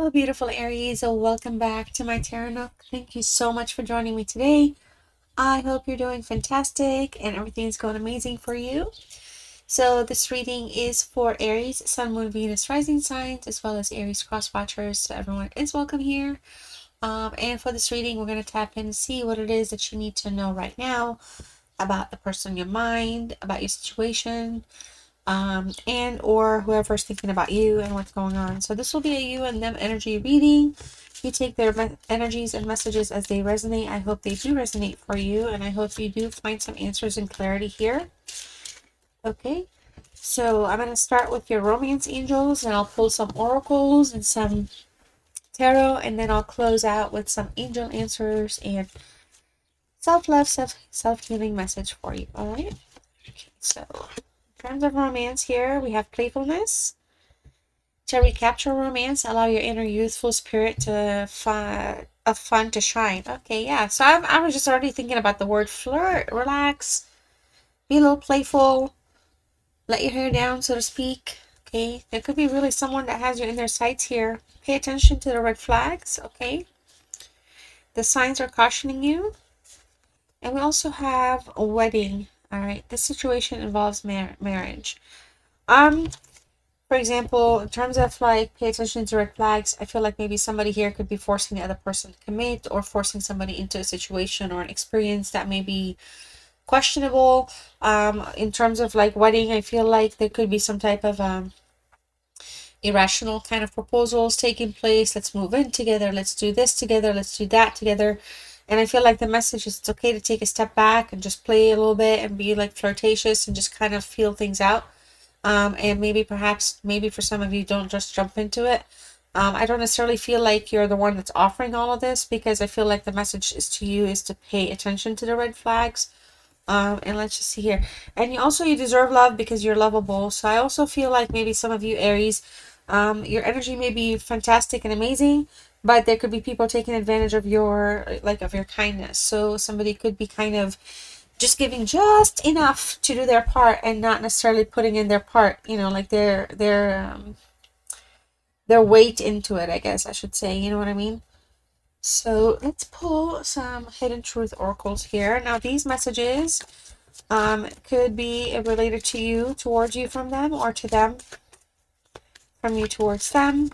Hello, beautiful Aries. Welcome back to my Tarot Nook. Thank you so much for joining me today. I hope you're doing fantastic and everything's going amazing for you. So this reading is for Aries, Sun, Moon, Venus, Rising signs, as well as Aries cross watchers. So everyone is welcome here. And for this reading, we're going to tap in and see what it is that you need to know right now about the person in your mind, about your situation, and or whoever's thinking about you and what's going on. So this will be a you and them energy reading. You take their energies and messages as they resonate. I hope they do resonate for you, and I hope you do find some answers and clarity here. Okay, so I'm going to start with your romance angels, and I'll pull some oracles and some tarot, and then I'll close out with some angel answers and self-love, self-healing message for you. All right, okay, so in terms of romance here, we have playfulness. To recapture romance, allow your inner youthful spirit to fun to shine. Okay, yeah. So I was just already thinking about the word flirt, relax, be a little playful, let your hair down, so to speak. Okay, there could be really someone that has you in their sights here. Pay attention to the red flags. Okay, the signs are cautioning you. And we also have a wedding. All right, this situation involves marriage. For example, in terms of like pay attention to red flags, I feel like maybe somebody here could be forcing the other person to commit or forcing somebody into a situation or an experience that may be questionable. In terms of like wedding, I feel like there could be some type of irrational kind of proposals taking place. Let's move in together. Let's do this together. Let's do that together. And I feel like the message is it's okay to take a step back and just play a little bit and be like flirtatious and just kind of feel things out. And maybe for some of you, don't just jump into it. I don't necessarily feel like you're the one that's offering all of this, because I feel like the message is to you is to pay attention to the red flags. And let's just see here. And you deserve love because you're lovable. So I also feel like maybe some of you Aries, your energy may be fantastic and amazing, but there could be people taking advantage of your kindness. So somebody could be kind of just giving just enough to do their part and not necessarily putting in their part, like their weight into it, I guess I should say, you know what I mean? So let's pull some hidden truth oracles here. Now these messages could be related to you, towards you from them, or to them from you towards them.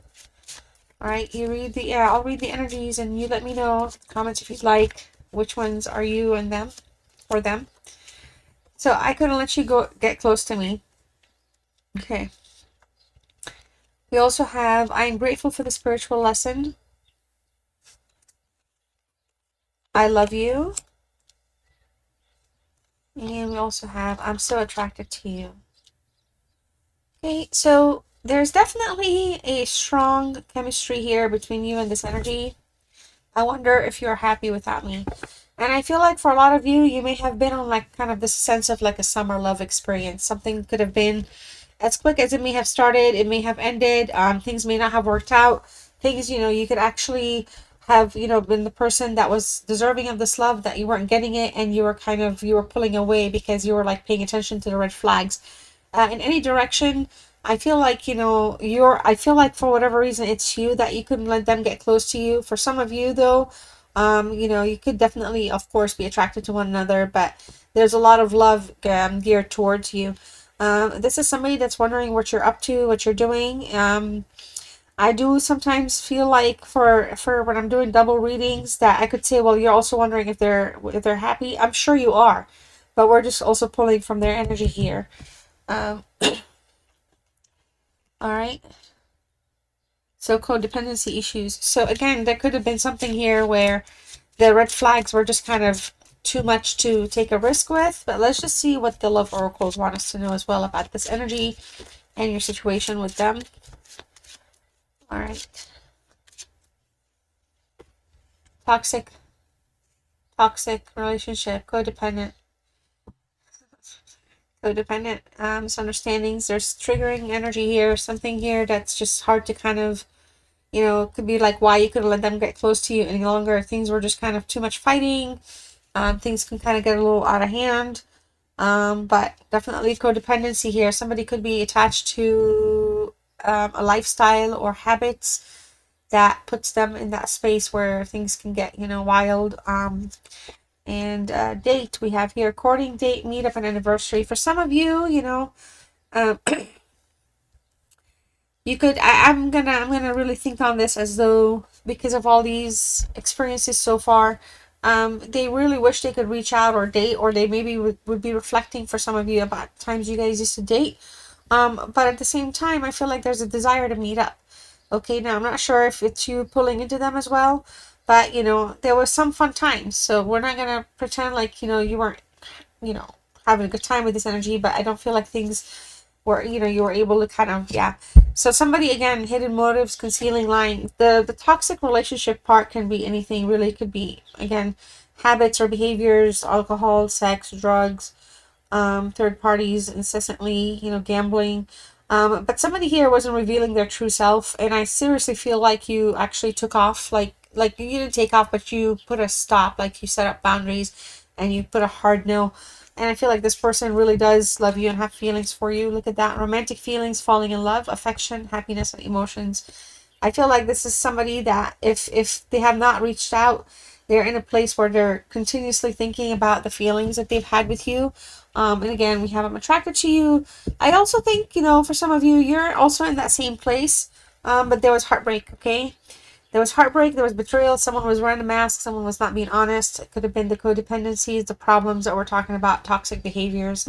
All right, I'll read the energies and you let me know, comments if you'd like, which ones are you and them, or them. So I couldn't let you get close to me. Okay. We also have, I am grateful for the spiritual lesson. I love you. And we also have, I'm so attracted to you. Okay, so there's definitely a strong chemistry here between you and this energy. I wonder if you're happy without me. And I feel like for a lot of you, you may have been on like kind of this sense of like a summer love experience. Something could have been as quick as it may have started, it may have ended. Things may not have worked out. Things, you could actually have, been the person that was deserving of this love, that you weren't getting it, and you were pulling away because you were like paying attention to the red flags. In any direction, I feel like, I feel like for whatever reason, it's you that you couldn't let them get close to you. For some of you though, you could definitely, of course, be attracted to one another, but there's a lot of love geared towards you. This is somebody that's wondering what you're up to, what you're doing. I do sometimes feel like for when I'm doing double readings that I could say, well, you're also wondering if they're happy. I'm sure you are, but we're just also pulling from their energy here. All right. So codependency issues. So again, there could have been something here where the red flags were just kind of too much to take a risk with. But let's just see what the love oracles want us to know as well about this energy and your situation with them. All right. Toxic relationship, codependent, misunderstandings. There's triggering energy here, something here that's just hard to kind of, it could be like why you couldn't let them get close to you any longer. Things were just kind of too much fighting. Things can kind of get a little out of hand. But definitely codependency here. Somebody could be attached to a lifestyle or habits that puts them in that space where things can get, wild. And date we have here: courting, date, meetup, and anniversary. For some of you, um, you could. I'm gonna really think on this, as though because of all these experiences so far, they really wish they could reach out or date, or they maybe would be reflecting for some of you about times you guys used to date. But at the same time, I feel like there's a desire to meet up. Okay, now I'm not sure if it's you pulling into them as well, but there was some fun times. So we're not gonna pretend like you weren't you know having a good time with this energy, but I don't feel like things were you were able to kind of, yeah. So somebody, again, hidden motives, concealing, lying. The toxic relationship part can be anything, really. It could be, again, habits or behaviors: alcohol, sex, drugs, third parties, incessantly, gambling. But somebody here wasn't revealing their true self, and I seriously feel like you actually took off, like you didn't take off, but you put a stop, like you set up boundaries, and you put a hard no. And I feel like this person really does love you and have feelings for you. Look at that: romantic feelings, falling in love, affection, happiness, and emotions. I feel like this is somebody that, if they have not reached out, they're in a place where they're continuously thinking about the feelings that they've had with you. And again, we have them attracted to you. I also think, for some of you, you're also in that same place. But there was heartbreak, okay? There was heartbreak, there was betrayal, someone was wearing a mask, someone was not being honest. It could have been the codependencies, the problems that we're talking about, toxic behaviors.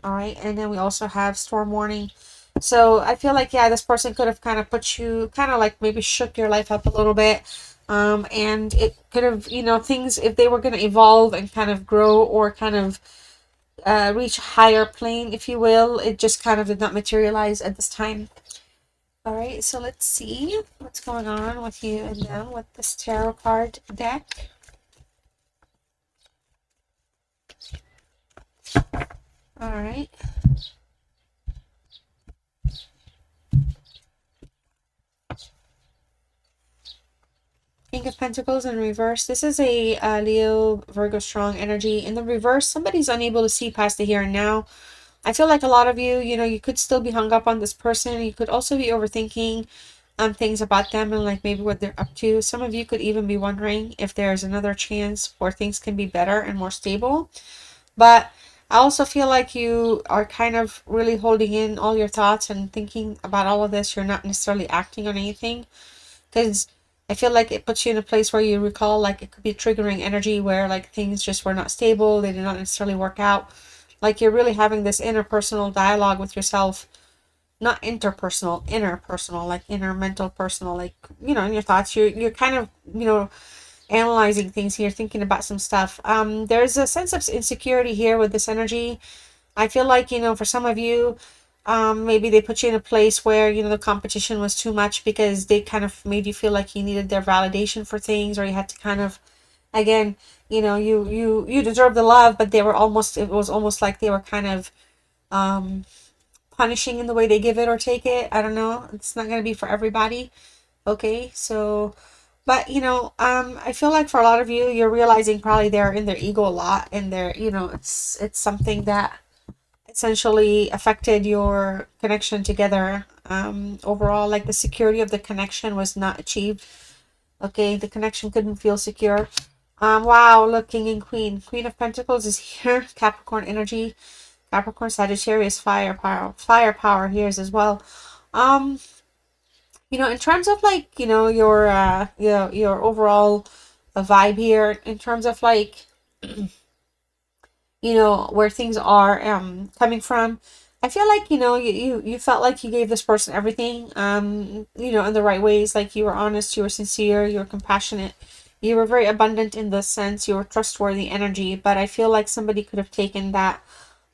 All right, and then we also have storm warning. So I feel like, yeah, this person could have kind of put you, kind of like maybe shook your life up a little bit. And it could have, things, if they were going to evolve and kind of grow, or kind of reach a higher plane, if you will, it just kind of did not materialize at this time. All right, so let's see what's going on with you and them with this tarot card deck. All right. King of Pentacles in reverse. This is a Leo, Virgo strong energy. In the reverse, somebody's unable to see past the here and now. I feel like a lot of you, you could still be hung up on this person. You could also be overthinking things about them, and like maybe what they're up to. Some of you could even be wondering if there's another chance where things can be better and more stable. But I also feel like you are kind of really holding in all your thoughts and thinking about all of this. You're not necessarily acting on anything, because I feel like it puts you in a place where you recall, like, it could be triggering energy where like things just were not stable, they did not necessarily work out. Like you're really having this interpersonal dialogue with yourself. Not interpersonal, interpersonal, like inner mental personal, like, in your thoughts. You're kind of, analyzing things here, thinking about some stuff. There's a sense of insecurity here with this energy. I feel like, for some of you, maybe they put you in a place where, the competition was too much, because they kind of made you feel like you needed their validation for things, or you had to kind of, again, you deserve the love, but it was almost like they were kind of, punishing in the way they give it or take it. I don't know. It's not going to be for everybody. Okay, so, but, I feel like for a lot of you, you're realizing probably they're in their ego a lot, and they're, it's something that essentially affected your connection together. Overall, like the security of the connection was not achieved. Okay, the connection couldn't feel secure. Wow, look, King and Queen. Queen of Pentacles is here. Capricorn energy. Capricorn, Sagittarius, firepower here is as well. In terms of like, your overall vibe here, in terms of like, where things are coming from, I feel like, you felt like you gave this person everything, in the right ways. Like you were honest, you were sincere, you were compassionate, you were very abundant in the sense, you were trustworthy energy. But I feel like somebody could have taken that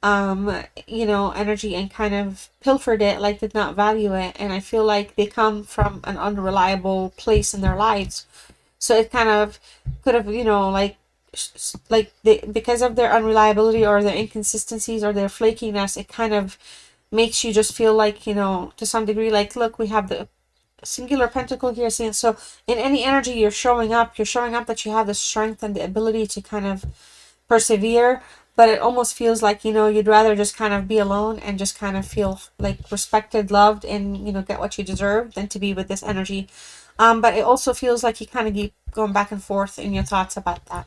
energy and kind of pilfered it, like did not value it. And I feel like they come from an unreliable place in their lives. So it kind of could have, because of their unreliability or their inconsistencies or their flakiness, it kind of makes you just feel like, to some degree, like, look, we have the singular pentacle here. So in any energy you're showing up that you have the strength and the ability to kind of persevere. But it almost feels like, you'd rather just kind of be alone and just kind of feel like respected, loved, and, get what you deserve, than to be with this energy. But it also feels like you kind of keep going back and forth in your thoughts about that.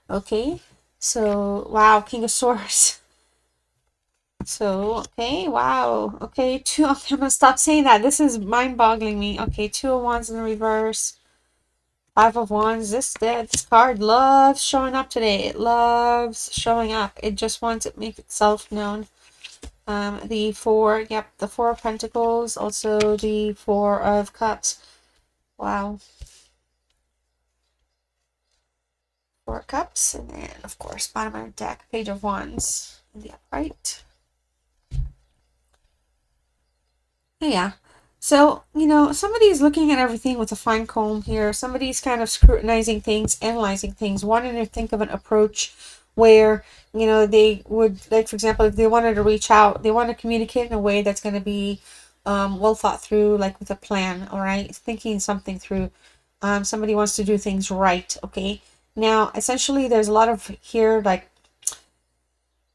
Okay, so wow, King of Swords. So, okay, wow. Okay, two. Okay, I'm gonna stop saying that. This is mind-boggling me. Okay, Two of Wands in the reverse. Five of Wands. This card loves showing up today. It loves showing up. It just wants to make itself known. The Four. Yep, the Four of Pentacles. Also the Four of Cups. Wow. Four of Cups, and then of course bottom of the deck, Page of Wands in the upright. Yeah. So, somebody's looking at everything with a fine comb here. Somebody's kind of scrutinizing things, analyzing things, wanting to think of an approach where, they would, like, for example, if they wanted to reach out, they want to communicate in a way that's going to be well thought through, like with a plan, all right? Thinking something through. Somebody wants to do things right, okay? Now, essentially, there's a lot of here, like,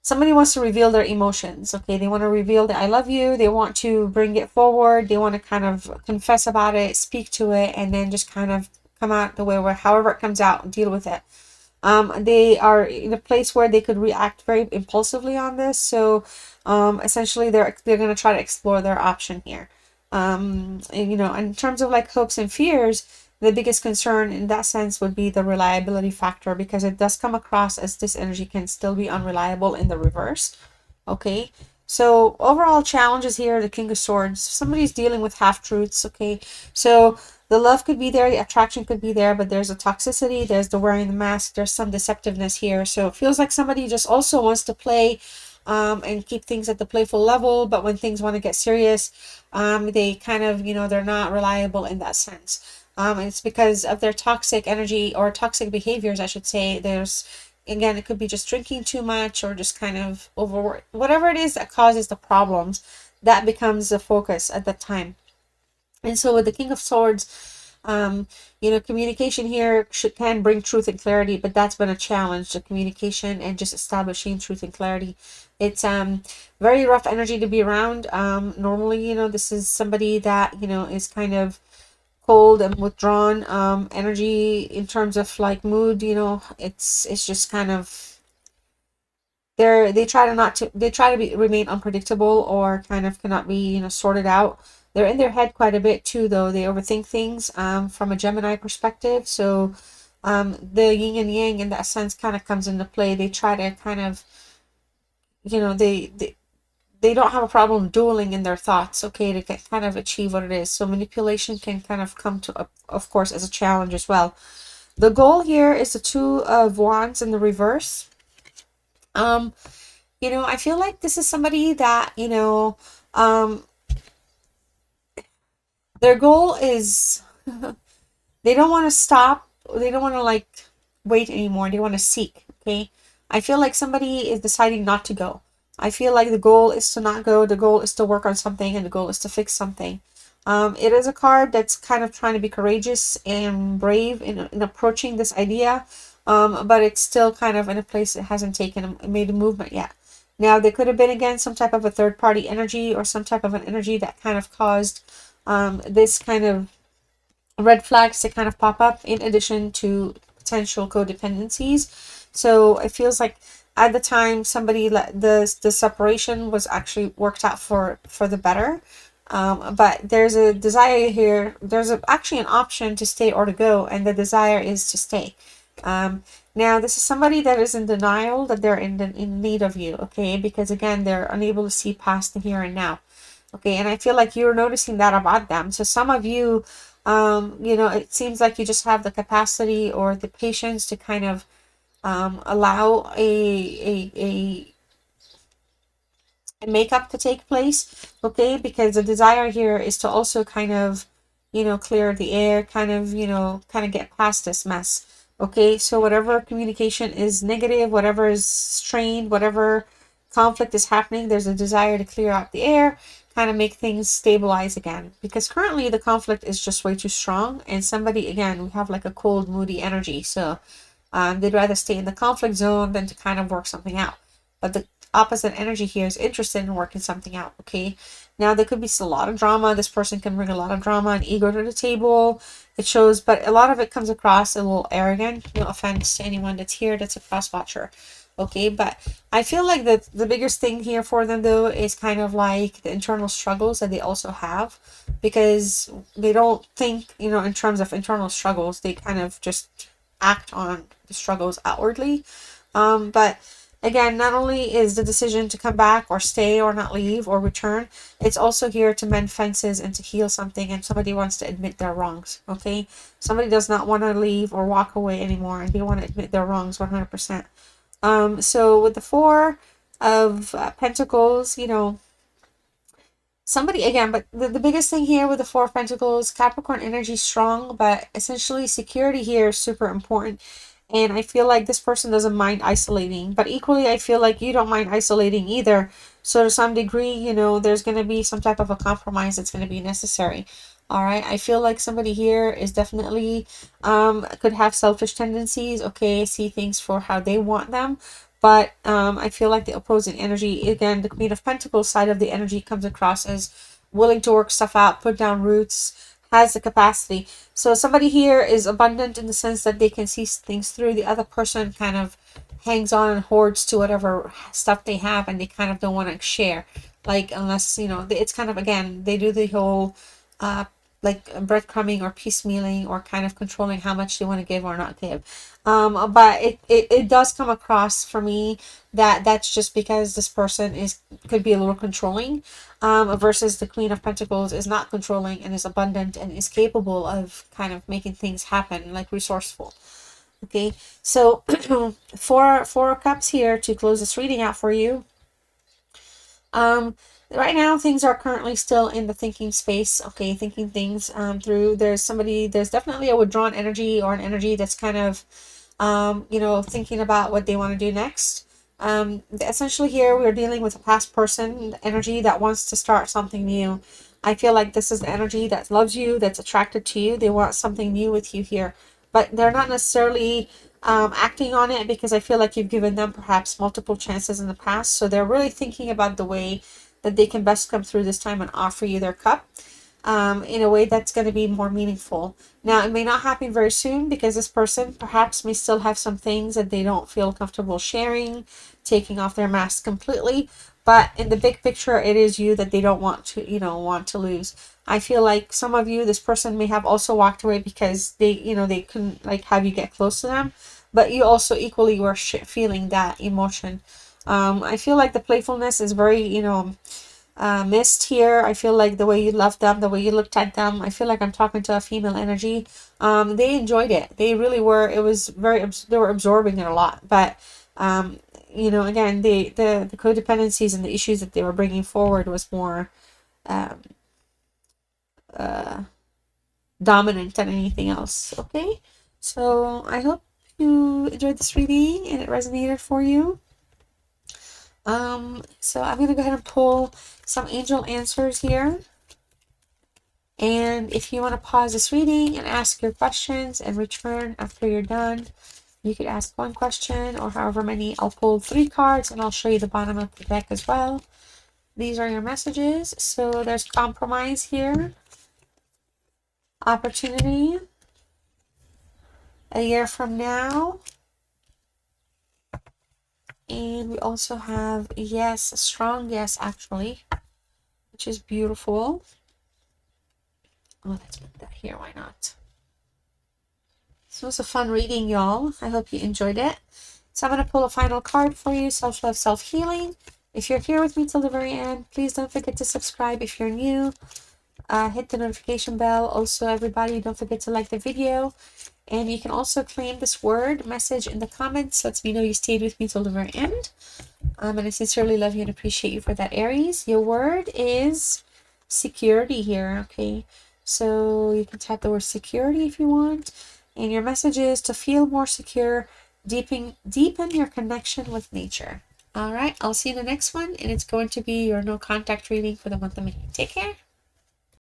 somebody wants to reveal their emotions. Okay, they want to reveal that I love you. They want to bring it forward. They want to kind of confess about it, speak to it, and then just kind of come out the way where however it comes out, deal with it. They are in a place where they could react very impulsively on this. So essentially they're going to try to explore their option here. And, in terms of like hopes and fears, the biggest concern in that sense would be the reliability factor, because it does come across as this energy can still be unreliable in the reverse. Okay, so overall challenges here, the King of Swords, somebody's dealing with half-truths. Okay, so the love could be there, the attraction could be there, but there's a toxicity, there's the wearing the mask, there's some deceptiveness here. So it feels like somebody just also wants to play and keep things at the playful level, but when things want to get serious, they kind of, they're not reliable in that sense. It's because of their toxic energy or toxic behaviors, I should say. There's, again, it could be just drinking too much or just kind of overwork. Whatever it is that causes the problems, that becomes the focus at that time. And so with the King of Swords, communication here can bring truth and clarity, but that's been a challenge, the communication and just establishing truth and clarity. It's very rough energy to be around. Normally, this is somebody that, is kind of cold and withdrawn energy in terms of like mood. It's just kind of they try to not to they try to remain unpredictable or kind of cannot be sorted out. They're in their head quite a bit too, though. They overthink things from a Gemini perspective. So the yin and yang in that sense kind of comes into play. They try to kind of they don't have a problem dueling in their thoughts, okay, to kind of achieve what it is. So manipulation can kind of come to, of course, as a challenge as well. The goal here is the Two of Wands in the reverse. I feel like this is somebody that, their goal is they don't want to stop. They don't want to like wait anymore. They want to seek, okay? I feel like somebody is deciding not to go. I feel like the goal is to not go. The goal is to work on something, and the goal is to fix something. It is a card that's kind of trying to be courageous and brave in approaching this idea, but it's still kind of in a place that hasn't made a movement yet. Now, there could have been, again, some type of a third-party energy or some type of an energy that kind of caused this kind of red flags to kind of pop up in addition to potential codependencies. So it feels like at the time somebody the separation was actually worked out for the better. But there's a desire here. There's actually an option to stay or to go, and the desire is to stay. Now, this is somebody that is in denial that they're in need of you, okay? Because again, they're unable to see past the here and now, okay? And I feel like you're noticing that about them. So some of you, it seems like you just have the capacity or the patience to kind of allow a makeup to take place, okay? Because the desire here is to also kind of, clear the air, kind of get past this mess, okay? So whatever communication is negative, whatever is strained, whatever conflict is happening, there's a desire to clear out the air, kind of make things stabilize again, because currently the conflict is just way too strong, and somebody, again, we have like a cold, moody energy, so they'd rather stay in the conflict zone than to kind of work something out. But the opposite energy here is interested in working something out, okay? Now, there could be a lot of drama. This person can bring a lot of drama and ego to the table. It shows, but a lot of it comes across a little arrogant. No offense to anyone that's here that's a cross watcher. Okay, but I feel like the biggest thing here for them, though, is kind of like the internal struggles that they also have, because they don't think, in terms of internal struggles. They kind of just act on the struggles outwardly. But again, not only is the decision to come back or stay or not leave or return, it's also here to mend fences and to heal something, and somebody wants to admit their wrongs, okay? Somebody does not want to leave or walk away anymore, and they want to admit their wrongs 100%. So with the Four of Pentacles, somebody, again, but the biggest thing here with the Four of Pentacles, Capricorn energy strong, but essentially security here is super important. And I feel like this person doesn't mind isolating, but equally I feel like you don't mind isolating either. So to some degree, there's going to be some type of a compromise that's going to be necessary. All right, I feel like somebody here is definitely could have selfish tendencies, okay, see things for how they want them. But I feel like the opposing energy, again, the Queen of Pentacles side of the energy comes across as willing to work stuff out, put down roots, has the capacity. So somebody here is abundant in the sense that they can see things through. The other person kind of hangs on and hoards to whatever stuff they have, and they kind of don't want to share. Like, unless, it's kind of, again, they do the whole like breadcrumbing or piecemealing, or kind of controlling how much they want to give or not give. But it does come across for me that that's just because this person could be a little controlling, versus the Queen of Pentacles is not controlling and is abundant and is capable of kind of making things happen, like resourceful. Okay, so four cups here to close this reading out for you. Right now things are currently still in the thinking space, okay, thinking things through. There's definitely a withdrawn energy, or an energy that's kind of thinking about what they want to do next. Essentially here we're dealing with a past person energy that wants to start something new. I feel like this is the energy that loves you, that's attracted to you. They want something new with you here, but they're not necessarily acting on it, because I feel like you've given them perhaps multiple chances in the past. So they're really thinking about the way that they can best come through this time and offer you their cup in a way that's going to be more meaningful. Now, it may not happen very soon, because this person perhaps may still have some things that they don't feel comfortable sharing, taking off their mask completely. But in the big picture, it is you that they don't want to lose. I feel like some of you, this person may have also walked away because they couldn't have you get close to them, but you also equally were feeling that emotion. I feel like the playfulness is very, missed here. I feel like the way you loved them, the way you looked at them, I feel like I'm talking to a female energy. They enjoyed it. They really were. It was they were absorbing it a lot. But, again, the codependencies and the issues that they were bringing forward was more dominant than anything else. Okay, so I hope you enjoyed this reading and it resonated for you. So I'm gonna go ahead and pull some angel answers here, and if you want to pause this reading and ask your questions and return after you're done, you could ask one question or however many. I'll pull 3 cards and I'll show you the bottom of the deck as well. These are your messages. So there's compromise here, opportunity, a year from now, and we also have yes, a strong yes, actually, which is beautiful. Oh, let's put that here, why not? So it was a fun reading, y'all. I hope you enjoyed it. So I'm going to pull a final card for you, self-love, self-healing. If you're here with me till the very end, please don't forget to subscribe if you're new. Hit the notification bell. Also, everybody, don't forget to like the video. And you can also claim this word message in the comments. Lets me know you stayed with me till the very end. And I sincerely love you and appreciate you for that, Aries. Your word is security here, okay? So you can type the word security if you want. And your message is to feel more secure, deepen your connection with nature. All right, I'll see you in the next one. And it's going to be your no contact reading for the month of May. Take care.